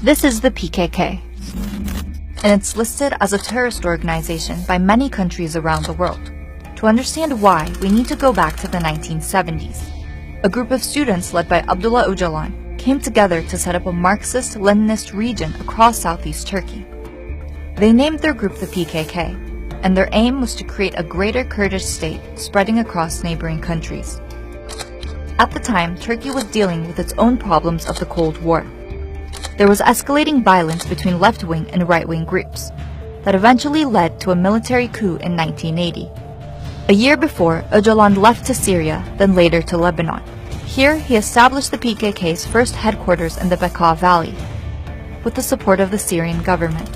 This is the PKK, and it's listed as a terrorist organization by many countries around the world. To understand why, we need to go back to the 1970s. A group of students led by Abdullah Öcalan came together to set up a Marxist-Leninist region across southeast Turkey. They named their group the PKK, and their aim was to create a greater Kurdish state spreading across neighboring countries. At the time, Turkey was dealing with its own problems of the Cold War. There was escalating violence between left-wing and right-wing groups that eventually led to a military coup in 1980. A year before, Öcalan left to Syria, then later to Lebanon. Here, he established the PKK's first headquarters in the Bekaa Valley, with the support of the Syrian government.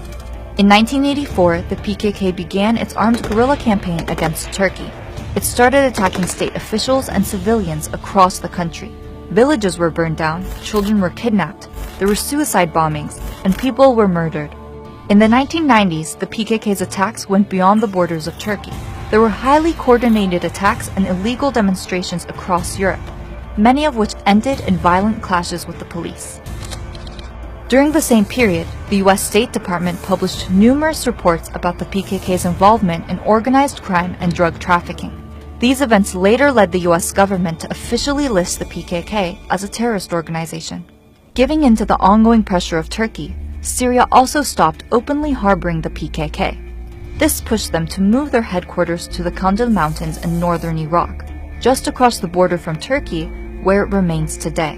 In 1984, the PKK began its armed guerrilla campaign against Turkey. It started attacking state officials and civilians across the country. Villages were burned down, children were kidnapped, there were suicide bombings, and people were murdered. In the 1990s, the PKK's attacks went beyond the borders of Turkey. There were highly coordinated attacks and illegal demonstrations across Europe, many of which ended in violent clashes with the police. During the same period, the US State Department published numerous reports about the PKK's involvement in organized crime and drug trafficking. These events later led the US government to officially list the PKK as a terrorist organization. Giving in to the ongoing pressure of Turkey, Syria also stopped openly harboring the PKK. This pushed them to move their headquarters to the Kandil Mountains in northern Iraq, just across the border from Turkey, where it remains today.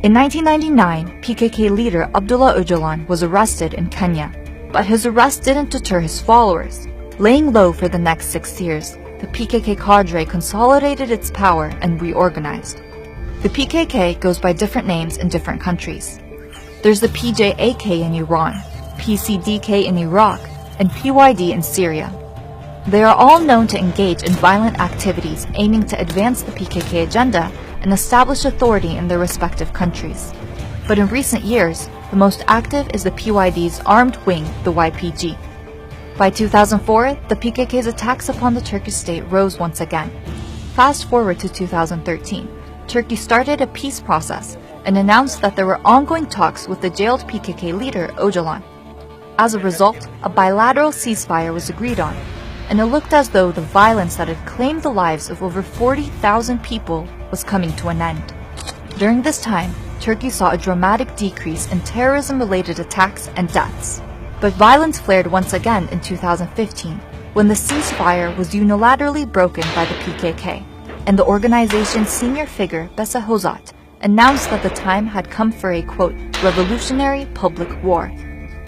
In 1999, PKK leader Abdullah Öcalan was arrested in Kenya, but his arrest didn't deter his followers. Laying low for the next 6 years, the PKK cadre consolidated its power and reorganized. The PKK goes by different names in different countries. There's the PJAK in Iran, PCDK in Iraq, and PYD in Syria. They are all known to engage in violent activities aiming to advance the PKK agenda and establish authority in their respective countries. But in recent years, the most active is the PYD's armed wing, the YPG. By 2004, the PKK's attacks upon the Turkish state rose once again. Fast forward to 2013, Turkey started a peace process and announced that there were ongoing talks with the jailed PKK leader Öcalan. As a result, a bilateral ceasefire was agreed on, and it looked as though the violence that had claimed the lives of over 40,000 people was coming to an end. During this time, Turkey saw a dramatic decrease in terrorism-related attacks and deaths. But violence flared once again in 2015, when the ceasefire was unilaterally broken by the PKK, and the organization's senior figure, Besa Hozat, announced that the time had come for a, quote, revolutionary public war.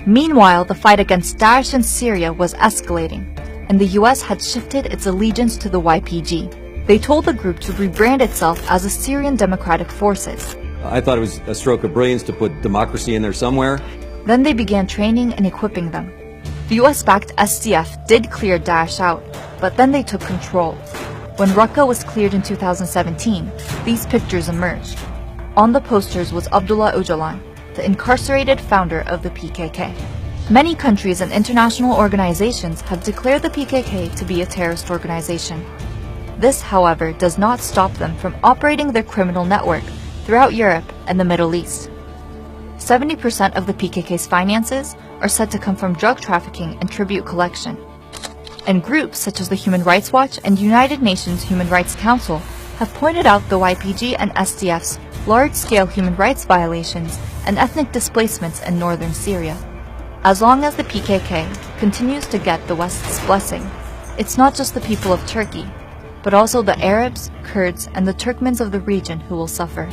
Meanwhile, the fight against Daesh in Syria was escalating, and the US had shifted its allegiance to the YPG. They told the group to rebrand itself as the Syrian Democratic Forces. I thought it was a stroke of brilliance to put democracy in there somewhere. Then they began training and equipping them. The US-backed SDF did clear Daesh out, but then they took control. When Raqqa was cleared in 2017, these pictures emerged. On the posters was Abdullah Öcalan, the incarcerated founder of the PKK. Many countries and international organizations have declared the PKK to be a terrorist organization. This, however, does not stop them from operating their criminal network throughout Europe and the Middle East. 70% of the PKK's finances are said to come from drug trafficking and tribute collection. And groups such as the Human Rights Watch and United Nations Human Rights Council have pointed out the YPG and SDF's large-scale human rights violations and ethnic displacements in northern Syria. As long as the PKK continues to get the West's blessing, it's not just the people of Turkey, but also the Arabs, Kurds, and the Turkmens of the region who will suffer.